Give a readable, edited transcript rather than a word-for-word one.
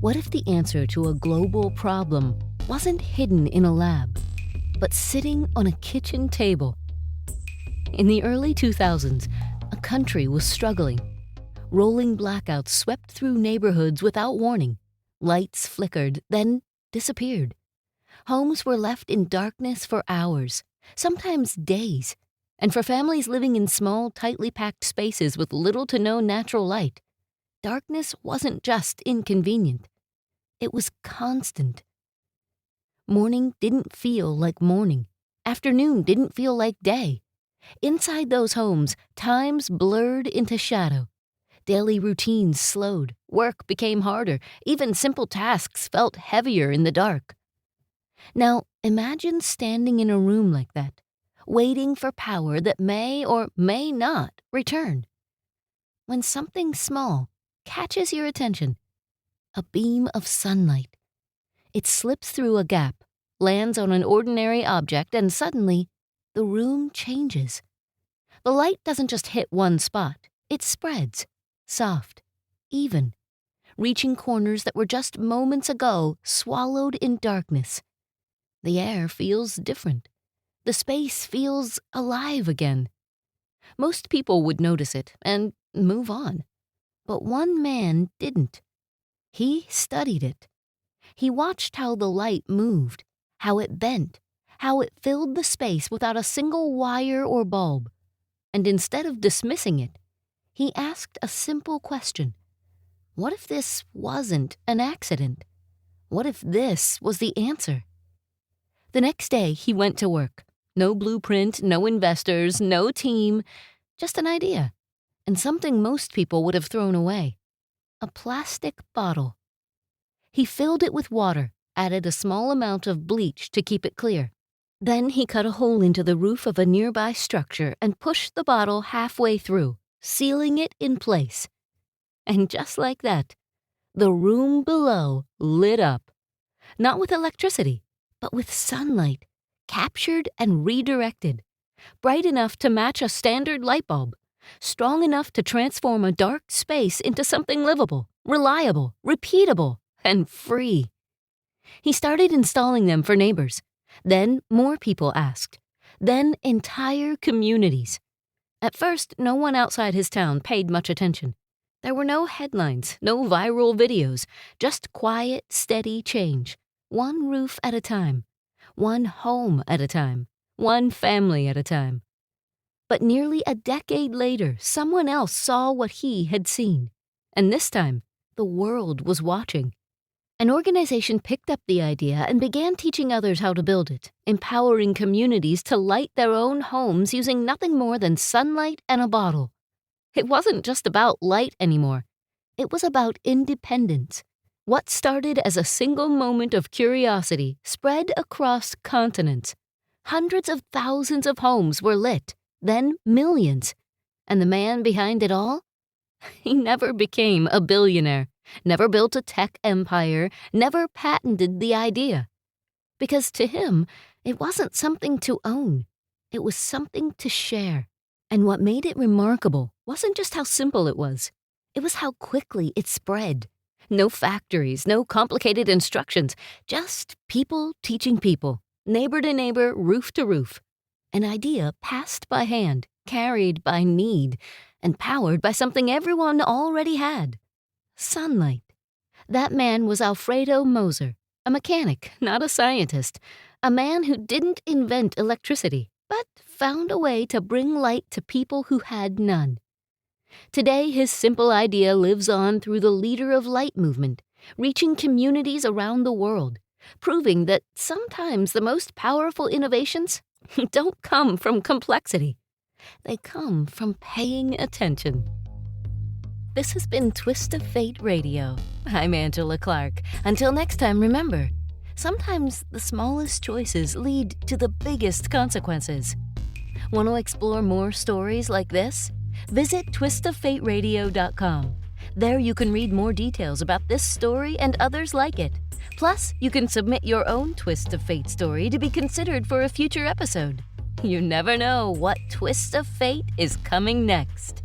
What if the answer to a global problem wasn't hidden in a lab, but sitting on a kitchen table? In the early 2000s, a country was struggling. Rolling blackouts swept through neighborhoods without warning. Lights flickered, then disappeared. Homes were left in darkness for hours, sometimes days. And for families living in small, tightly packed spaces with little to no natural light, darkness wasn't just inconvenient. It was constant. Morning didn't feel like morning. Afternoon didn't feel like day. Inside those homes, times blurred into shadow. Daily routines slowed, work became harder, even simple tasks felt heavier in the dark. Now, imagine standing in a room like that, waiting for power that may or may not return. When something small catches your attention, a beam of sunlight. It slips through a gap, lands on an ordinary object, and suddenly, the room changes. The light doesn't just hit one spot, it spreads, soft, even, reaching corners that were just moments ago swallowed in darkness. The air feels different. The space feels alive again. Most people would notice it and move on. But one man didn't. He studied it. He watched how the light moved, how it bent, how it filled the space without a single wire or bulb. And instead of dismissing it, he asked a simple question. What if this wasn't an accident? What if this was the answer? The next day, he went to work. No blueprint, no investors, no team, just an idea, and something most people would have thrown away. A plastic bottle. He filled it with water, added a small amount of bleach to keep it clear. Then he cut a hole into the roof of a nearby structure and pushed the bottle halfway through, sealing it in place. And just like that, the room below lit up. Not with electricity, but with sunlight, captured and redirected. Bright enough to match a standard light bulb. Strong enough to transform a dark space into something livable, reliable, repeatable, and free. He started installing them for neighbors. Then more people asked. Then entire communities. At first, no one outside his town paid much attention. There were no headlines, no viral videos, just quiet, steady change. One roof at a time. One home at a time. One family at a time. But nearly a decade later, someone else saw what he had seen. And this time, the world was watching. An organization picked up the idea and began teaching others how to build it, empowering communities to light their own homes using nothing more than sunlight and a bottle. It wasn't just about light anymore. It was about independence. What started as a single moment of curiosity spread across continents. Hundreds of thousands of homes were lit, then millions. And the man behind it all? He never became a billionaire. Never built a tech empire, never patented the idea. Because to him, it wasn't something to own. It was something to share. And what made it remarkable wasn't just how simple it was. It was how quickly it spread. No factories, no complicated instructions, just people teaching people, neighbor to neighbor, roof to roof. An idea passed by hand, carried by need, and powered by something everyone already had. Sunlight. That man was Alfredo Moser, a mechanic, not a scientist, a man who didn't invent electricity, but found a way to bring light to people who had none. Today, his simple idea lives on through the Leader of Light movement, reaching communities around the world, proving that sometimes the most powerful innovations don't come from complexity. They come from paying attention. This has been Twist of Fate Radio. I'm Angela Clark. Until next time, remember, sometimes the smallest choices lead to the biggest consequences. Want to explore more stories like this? Visit twistoffateradio.com. There you can read more details about this story and others like it. Plus, you can submit your own Twist of Fate story to be considered for a future episode. You never know what twist of fate is coming next.